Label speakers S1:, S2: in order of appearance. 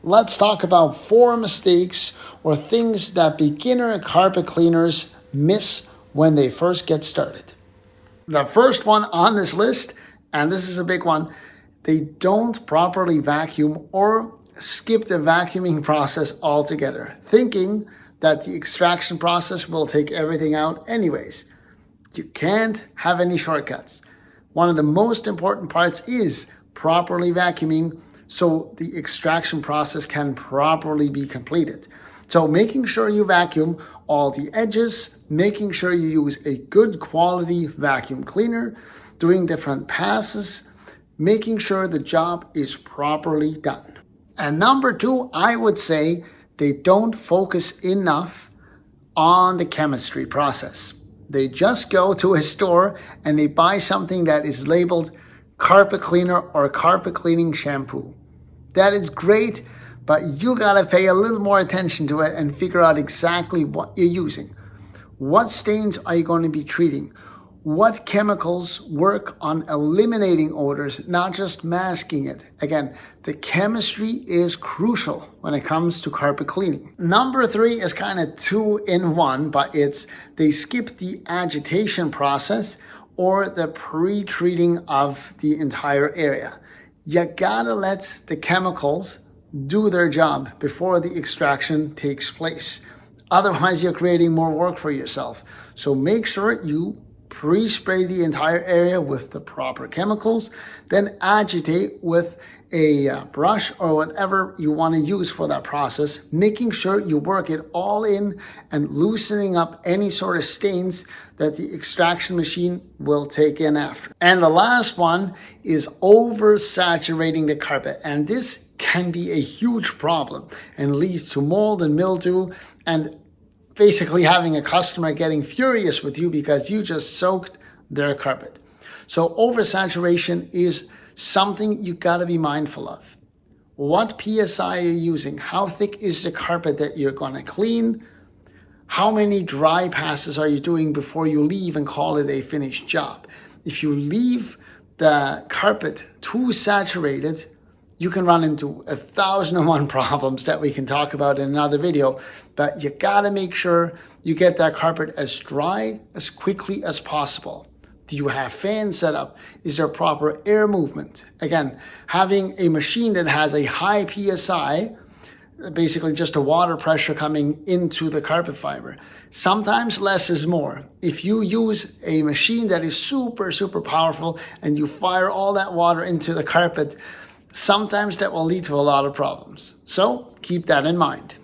S1: let's talk about 4 mistakes or things that beginner carpet cleaners miss when they first get started. The first one on this list, and this is a big one, they don't properly vacuum or skip the vacuuming process altogether, thinking that the extraction process will take everything out anyways. You can't have any shortcuts. One of the most important parts is properly vacuuming so the extraction process can properly be completed. So making sure you vacuum all the edges, making sure you use a good quality vacuum cleaner, doing different passes, making sure the job is properly done. And number 2, I would say they don't focus enough on the chemistry process. They just go to a store and they buy something that is labeled carpet cleaner or carpet cleaning shampoo. That is great, but you gotta pay a little more attention to it and figure out exactly what you're using. What stains are you going to be treating? What chemicals work on eliminating odors, not just masking it? Again, the chemistry is crucial when it comes to carpet cleaning. Number 3 is kind of 2 in 1, but they skip the agitation process or the pre-treating of the entire area. You gotta let the chemicals do their job before the extraction takes place. Otherwise, you're creating more work for yourself. So make sure you pre-spray the entire area with the proper chemicals, then agitate with a brush or whatever you want to use for that process, making sure you work it all in and loosening up any sort of stains that the extraction machine will take in after. And the last one is oversaturating the carpet. And this can be a huge problem and leads to mold and mildew and basically having a customer getting furious with you because you just soaked their carpet. So oversaturation is something you gotta be mindful of. What PSI are you using? How thick is the carpet that you're gonna clean? How many dry passes are you doing before you leave and call it a finished job? If you leave the carpet too saturated, you can run into 1,001 problems that we can talk about in another video, but you gotta make sure you get that carpet as dry as quickly as possible. Do you have fans set up? Is there proper air movement? Again, having a machine that has a high PSI, basically just a water pressure coming into the carpet fiber. Sometimes less is more. If you use a machine that is super, super powerful and you fire all that water into the carpet, sometimes that will lead to a lot of problems. So keep that in mind.